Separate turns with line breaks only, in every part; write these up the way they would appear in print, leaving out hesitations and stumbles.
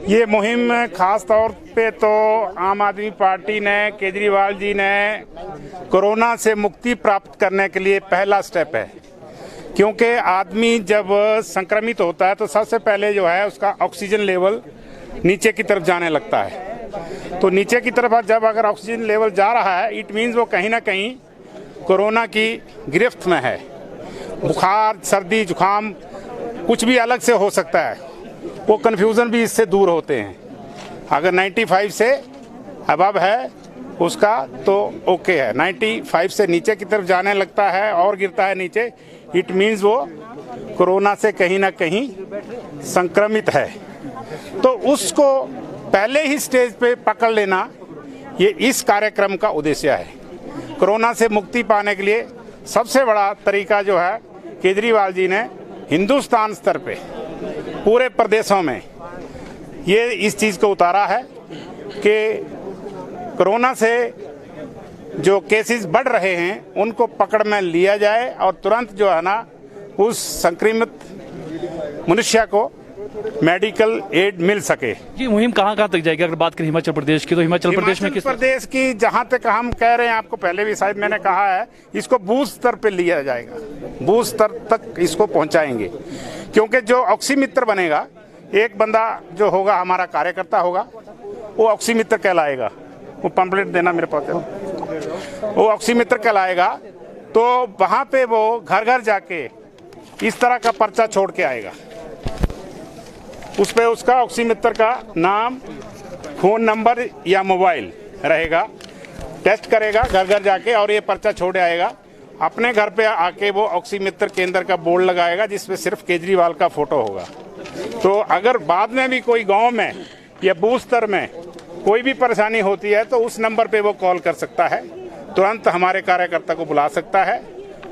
ये मुहिम खास तौर पे तो आम आदमी पार्टी ने, केजरीवाल जी ने कोरोना से मुक्ति प्राप्त करने के लिए पहला स्टेप है। क्योंकि आदमी जब संक्रमित होता है तो सबसे पहले जो है उसका ऑक्सीजन लेवल नीचे की तरफ जाने लगता है। तो नीचे की तरफ जब अगर ऑक्सीजन लेवल जा रहा है, इट मीन्स वो कहीं ना कहीं कोरोना की गिरफ्त में है। बुखार, सर्दी, जुकाम कुछ भी अलग से हो सकता है, वो कन्फ्यूज़न भी इससे दूर होते हैं। अगर 95 से अबव है उसका तो ओके है, 95 से नीचे की तरफ जाने लगता है और गिरता है नीचे, इट मीन्स वो कोरोना से कहीं ना कहीं संक्रमित है। तो उसको पहले ही स्टेज पे पकड़ लेना, ये इस कार्यक्रम का उद्देश्य है। कोरोना से मुक्ति पाने के लिए सबसे बड़ा तरीका जो है, केजरीवाल जी ने हिंदुस्तान स्तर पे पूरे प्रदेशों में ये इस चीज़ को उतारा है कि कोरोना से जो केसेस बढ़ रहे हैं उनको पकड़ में लिया जाए और तुरंत जो है ना उस संक्रमित मनुष्य को मेडिकल एड मिल सके।
ये मुहिम कहाँ कहाँ तक जाएगी? अगर बात करें हिमाचल प्रदेश की, तो हिमाचल प्रदेश में किस
प्रदेश की जहाँ तक हम कह रहे हैं, आपको पहले भी शायद मैंने कहा है, इसको बूथ स्तर पे लिया जाएगा, बूथ स्तर तक इसको पहुँचाएंगे। क्योंकि जो ऑक्सीमित्र बनेगा, एक बंदा जो होगा हमारा कार्यकर्ता होगा, वो ऑक्सीमित्र कहलाएगा। वो पंपलेट देना मेरे पास है, वो ऑक्सीमित्र कहलाएगा। तो वहाँ पे वो घर घर जाके इस तरह का पर्चा छोड़ के आएगा, उस पर उसका ऑक्सीमित्र का नाम, फ़ोन नंबर या मोबाइल रहेगा, टेस्ट करेगा घर घर जाके और ये पर्चा छोड़ आएगा। अपने घर पे आके वो ऑक्सीमित्र केंद्र का बोर्ड लगाएगा जिसपे सिर्फ केजरीवाल का फोटो होगा। तो अगर बाद में भी कोई गांव में या बूथ स्तर में कोई भी परेशानी होती है तो उस नंबर पे वो कॉल कर सकता है, तुरंत हमारे कार्यकर्ता को बुला सकता है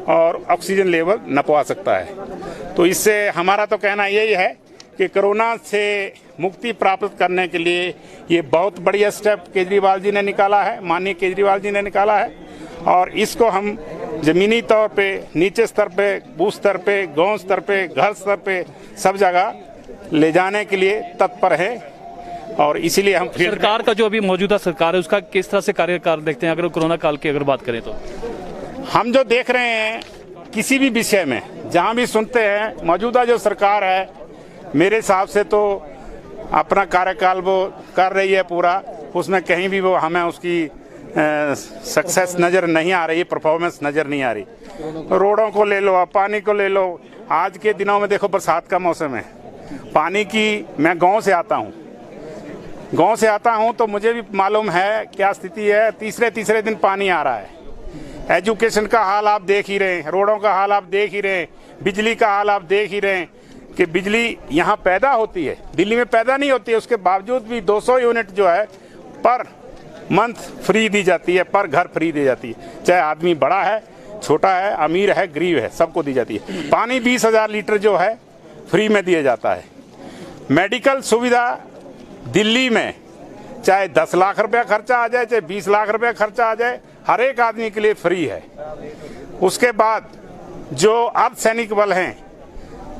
और ऑक्सीजन लेवल नपवा सकता है। तो इससे हमारा तो कहना यही है कि कोरोना से मुक्ति प्राप्त करने के लिए ये बहुत बढ़िया स्टेप केजरीवाल जी ने निकाला है, माननीय केजरीवाल जी ने निकाला है। और इसको हम ज़मीनी तौर पे, नीचे स्तर पे, बूथ स्तर पे, गांव स्तर पे, घर स्तर पे, सब जगह ले जाने के लिए तत्पर है। और इसीलिए हम
सरकार का जो अभी मौजूदा सरकार है उसका किस तरह से कार्यकाल देखते हैं? अगर कोरोना काल की अगर बात करें तो
हम जो देख रहे हैं, किसी भी विषय में जहाँ भी सुनते हैं, मौजूदा जो सरकार है मेरे हिसाब से तो अपना कार्यकाल वो कर रही है पूरा, उसमें कहीं भी वो हमें उसकी सक्सेस नज़र नहीं आ रही, परफॉर्मेंस नज़र नहीं आ रही। रोडों को ले लो, पानी को ले लो। आज के दिनों में देखो, बरसात का मौसम है, पानी की, मैं गांव से आता हूं तो मुझे भी मालूम है क्या स्थिति है। तीसरे दिन पानी आ रहा है। एजुकेशन का हाल आप देख ही रहे हैं, रोडों का हाल आप देख ही रहे हैं, बिजली का हाल आप देख ही रहे हैं कि बिजली यहाँ पैदा होती है, दिल्ली में पैदा नहीं होती है, उसके बावजूद भी 200 यूनिट जो है पर मंथ फ्री दी जाती है, पर घर फ्री दी जाती है। चाहे आदमी बड़ा है, छोटा है, अमीर है, गरीब है, सबको दी जाती है। पानी 20,000 लीटर जो है फ्री में दिया जाता है। मेडिकल सुविधा दिल्ली में चाहे 10 लाख रुपया खर्चा आ जाए, चाहे 20 लाख रुपया खर्चा आ जाए, हर एक आदमी के लिए फ्री है। उसके बाद जो अर्धसैनिक बल हैं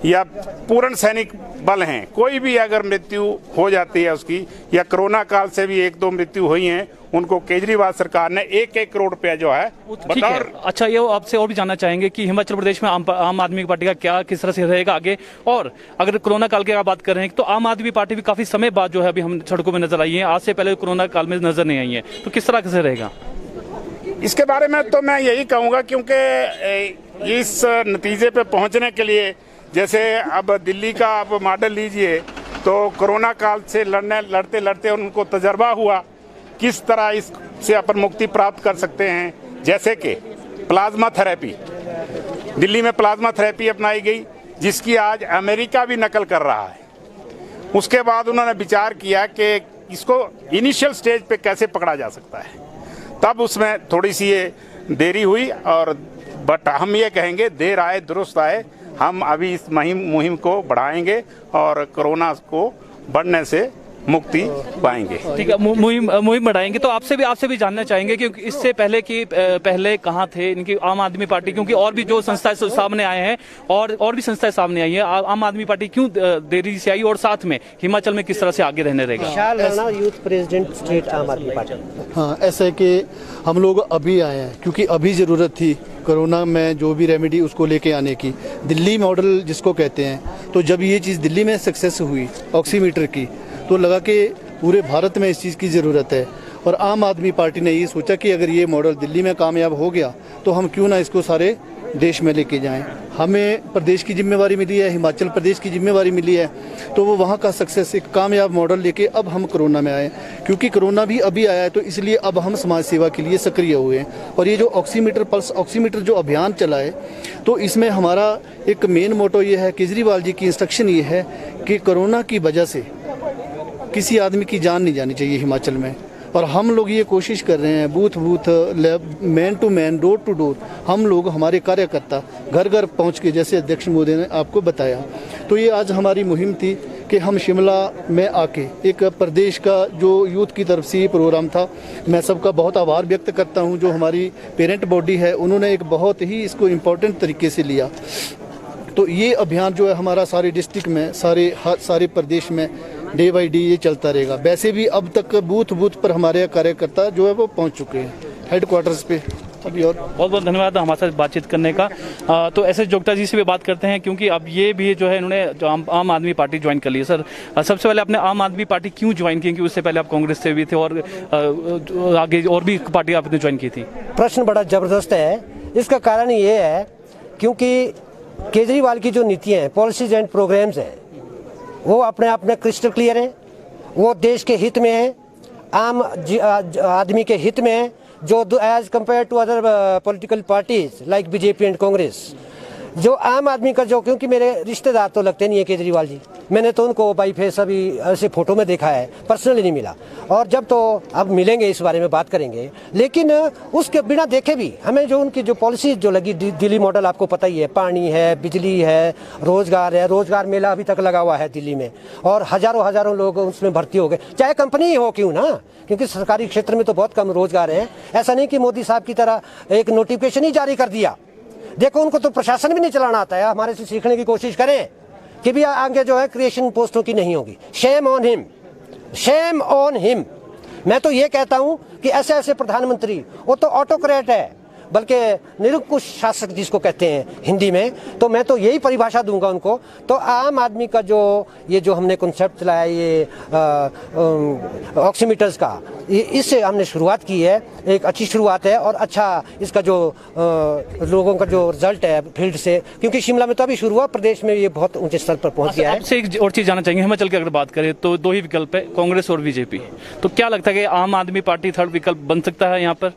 या पूर्ण सैनिक बल हैं, कोई भी अगर मृत्यु हो जाती है उसकी, या कोरोना काल से भी 1-2 मृत्यु हुई हैं, उनको केजरीवाल सरकार ने 1-1 करोड़ रुपया जो है बतौर।
अच्छा, ये आपसे और भी जानना चाहेंगे कि हिमाचल प्रदेश में आम आदमी पार्टी का क्या, किस तरह से रहेगा आगे? और अगर कोरोना काल की बात कर रहे हैं तो आम आदमी पार्टी भी काफी समय बाद जो है अभी हम सड़कों में नजर आई है, आज से पहले कोरोना काल में नजर नहीं आई है, तो किस तरह से रहेगा?
इसके बारे में तो मैं यही कहूँगा, क्योंकि इस नतीजे पे पहुँचने के लिए, जैसे अब दिल्ली का आप मॉडल लीजिए, तो कोरोना काल से लड़ते लड़ते उनको तजर्बा हुआ किस तरह इससे अपन मुक्ति प्राप्त कर सकते हैं। जैसे कि प्लाज्मा थेरेपी, दिल्ली में प्लाज्मा थेरेपी अपनाई गई, जिसकी आज अमेरिका भी नकल कर रहा है। उसके बाद उन्होंने विचार किया कि इसको इनिशियल स्टेज पे कैसे पकड़ा जा सकता है, तब उसमें थोड़ी सी ये देरी हुई। और बट हम ये कहेंगे, देर आए दुरुस्त आए। हम अभी इस मुहिम को बढ़ाएंगे और कोरोना को बढ़ने से मुक्ति पाएंगे।
ठीक है, मुहिम बढ़ाएंगे। तो आपसे भी जानना चाहेंगे कि इससे पहले पहले कहाँ थे इनकी आम आदमी पार्टी, क्योंकि और भी जो संस्थाएं सामने आए हैं और भी संस्थाएं सामने आई हैं, आम आदमी पार्टी क्यों देरी से आई और साथ में हिमाचल में किस तरह से आगे रहने रहेगा?
विशाल राणा, यूथ प्रेसिडेंट स्टेट आम आदमी पार्टी।
हाँ, ऐसा है कि हम लोग अभी आए हैं क्योंकि अभी ज़रूरत थी कोरोना में जो भी रेमेडी उसको लेके आने की। दिल्ली मॉडल जिसको कहते हैं, तो जब ये चीज़ दिल्ली में सक्सेस हुई ऑक्सीमीटर की, तो लगा कि पूरे भारत में इस चीज़ की ज़रूरत है। और आम आदमी पार्टी ने ये सोचा कि अगर ये मॉडल दिल्ली में कामयाब हो गया तो हम क्यों ना इसको सारे देश में लेके जाएं। हमें प्रदेश की जिम्मेवारी मिली है, हिमाचल प्रदेश की जिम्मेवारी मिली है, तो वो वहाँ का सक्सेस एक कामयाब मॉडल लेके अब हम कोरोना में आए। क्योंकि कोरोना भी अभी आया है तो इसलिए अब हम समाज सेवा के लिए सक्रिय हुए हैं। और ये जो ऑक्सीमीटर, पल्स ऑक्सीमीटर जो अभियान चला है, तो इसमें हमारा एक मेन मोटो ये है, केजरीवाल जी की इंस्ट्रक्शन ये है कि कोरोना की वजह से किसी आदमी की जान नहीं जानी चाहिए हिमाचल में। और हम लोग ये कोशिश कर रहे हैं, booth booth, man to man, door to door, हम लोग, हमारे कार्यकर्ता घर घर पहुंच के, जैसे अध्यक्ष मोदी ने आपको बताया। तो ये आज हमारी मुहिम थी कि हम शिमला में आके एक प्रदेश का जो यूथ की तरफ से ये प्रोग्राम था, मैं सबका बहुत आभार व्यक्त करता हूँ। जो हमारी पेरेंट बॉडी है उन्होंने एक बहुत ही इसको इम्पोर्टेंट तरीके से लिया। तो ये अभियान जो है हमारा सारे डिस्ट्रिक्ट में, सारे प्रदेश में डे बाई डे ये चलता रहेगा। वैसे भी अब तक बूथ बूथ पर हमारे कार्यकर्ता जो है वो पहुंच चुके हैं हेडक्वार्टर्स पे अभी। और
बहुत बहुत धन्यवाद हमारे साथ बातचीत करने का। तो एस एस जोगता जी से भी बात करते हैं, क्योंकि अब ये भी जो है इन्होंने जो आम आदमी पार्टी ज्वाइन कर ली है। सर, सबसे पहले आपने आम आदमी पार्टी क्यों ज्वाइन की, क्योंकि उससे पहले आप कांग्रेस से भी थे और आगे और भी पार्टी आपने ज्वाइन की थी?
प्रश्न बड़ा जबरदस्त है। इसका कारण ये है क्योंकि केजरीवाल की जो नीतियाँ हैं, पॉलिसीज एंड प्रोग्राम्स हैं, वो अपने आप में क्रिस्टल क्लियर हैं। वो देश के हित में है, आम आदमी के हित में है, जो as compare to other political parties like BJP and Congress. जो आम आदमी का जो, क्योंकि मेरे रिश्तेदार तो लगते नहीं है केजरीवाल जी, मैंने तो उनको बाई फेस अभी ऐसे फोटो में देखा है, पर्सनली नहीं मिला। और जब तो अब मिलेंगे इस बारे में बात करेंगे। लेकिन उसके बिना देखे भी हमें जो उनकी जो पॉलिसी जो लगी, दिल्ली मॉडल आपको पता ही है, पानी है, बिजली है, रोजगार है, रोजगार मेला अभी तक लगा हुआ है दिल्ली में, और हजारों लोग उसमें भर्ती हो गए, चाहे कंपनी ही हो क्यों ना, क्योंकि सरकारी क्षेत्र में तो बहुत कम रोजगार है। ऐसा नहीं कि मोदी साहब की तरह एक नोटिफिकेशन ही जारी कर दिया। देखो, उनको तो प्रशासन भी नहीं चलाना आता है। हमारे से सीखने की कोशिश करें कि भी आगे जो है क्रिएशन पोस्टों की नहीं होगी। Shame on him, shame on him. मैं तो ये कहता हूं कि ऐसे ऐसे प्रधानमंत्री, वो तो ऑटोक्रेट है, बल्कि निरंकुश शासक जिसको कहते हैं हिंदी में, तो मैं तो यही परिभाषा दूंगा उनको। तो आम आदमी का जो ये जो हमने कॉन्सेप्ट चलाया, ये ऑक्सीमीटर्स का, इससे हमने शुरुआत की है। एक अच्छी शुरुआत है और अच्छा इसका जो लोगों का जो रिजल्ट है फील्ड से, क्योंकि शिमला में तो अभी शुरू हुआ, प्रदेश में ये बहुत ऊंचे स्तर पर पहुंच गया है।
आपसे एक और चीज जानना चाहेंगे, हिमाचल की अगर बात करें तो दो ही विकल्प है, कांग्रेस और बीजेपी। तो क्या लगता है कि आम आदमी पार्टी थर्ड विकल्प बन सकता है यहाँ पर?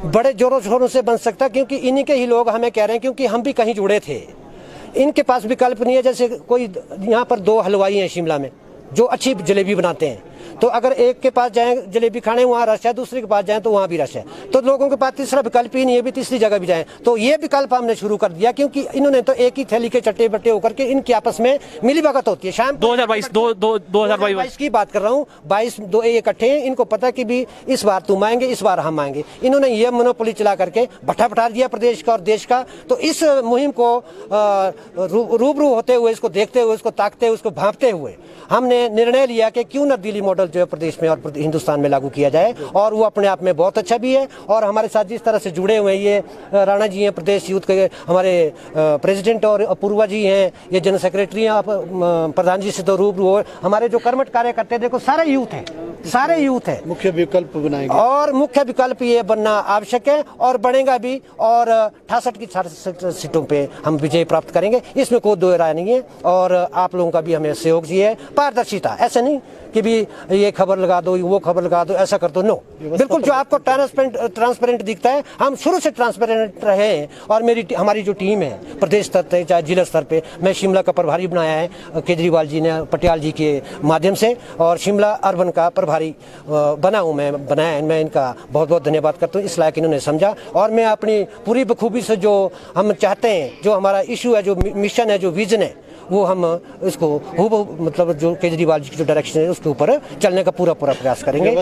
बड़े जोरों शोरों से बन सकता है, क्योंकि इन्हीं के ही लोग हमें कह रहे हैं, क्योंकि हम भी कहीं जुड़े थे। इनके पास विकल्प नहीं है। जैसे कोई यहाँ पर 2 हलवाई हैं शिमला में जो अच्छी जलेबी बनाते हैं, तो अगर एक के पास जाएं जलेबी खाने वहाँ रश है, दूसरे के पास जाएं तो वहाँ भी रश है, तो लोगों के पास तीसरा विकल्प ही नहीं है भी तीसरी जगह भी जाएं। तो ये विकल्प हमने शुरू कर दिया, क्योंकि इन्होंने तो एक ही थैली के चट्टे बट्टे होकर के इनकी आपस में मिली भगत होती है। शाम
2022
की बात कर रहा हूँ, 22 इकट्ठे हैं। इनको पता कि भी इस बार तुम आएंगे, इस बार हम आएंगे। इन्होंने ये मोनोपोली चला करके भट्ठा बटा दिया प्रदेश का और देश का। तो इस मुहिम को रूबरू होते हुए, इसको देखते हुए, इसको ताकते हुए, उसको भांपते हुए हमने निर्णय लिया कि क्यों न दिल्ली मॉडल जो है प्रदेश में और हिंदुस्तान में लागू किया जाए। और वो अपने आप में बहुत अच्छा भी है। और हमारे साथ जिस तरह से जुड़े हुए हैं, ये राणा जी हैं प्रदेश यूथ के हमारे प्रेसिडेंट, और अपूर्वा जी हैं ये जनरल सेक्रेटरी हैं। आप प्रधान जी से तो रूबरू हो। हमारे जो कर्मठ कार्य करते हैं, देखो सारे यूथ हैं, सारे यूथ हैं।
मुख्य विकल्प बनाएंगे
और मुख्य विकल्प ये बनना आवश्यक है और बनेगा भी। और 68 की 66 सीटों पे हम विजय प्राप्त करेंगे, इसमें कोई दो राय नहीं है। और आप लोगों का भी हमें सहयोग चाहिए, पारदर्शिता। ऐसा नहीं कि भी ये खबर लगा दो, वो खबर लगा दो, ऐसा कर दो। नो, बिल्कुल जो आपको ट्रांसपेरेंट दिखता है, हम शुरू से ट्रांसपेरेंट रहे हैं। और हमारी जो टीम है प्रदेश स्तर पे चाहे जिला स्तर पे, मैं शिमला का प्रभारी बनाया है केजरीवाल जी ने पटियाल जी के माध्यम से, और शिमला अर्बन का प्रभारी बना हूँ मैं, बनाया है। मैं इनका बहुत बहुत धन्यवाद करता हूँ, इस लायक इन्होंने समझा। और मैं अपनी पूरी बखूबी से जो हम चाहते हैं, जो हमारा इशू है, जो मिशन है, जो विजन है, वो हम इसको मतलब जो केजरीवाल जी की जो डायरेक्शन है उसके ऊपर चलने का पूरा प्रयास करेंगे।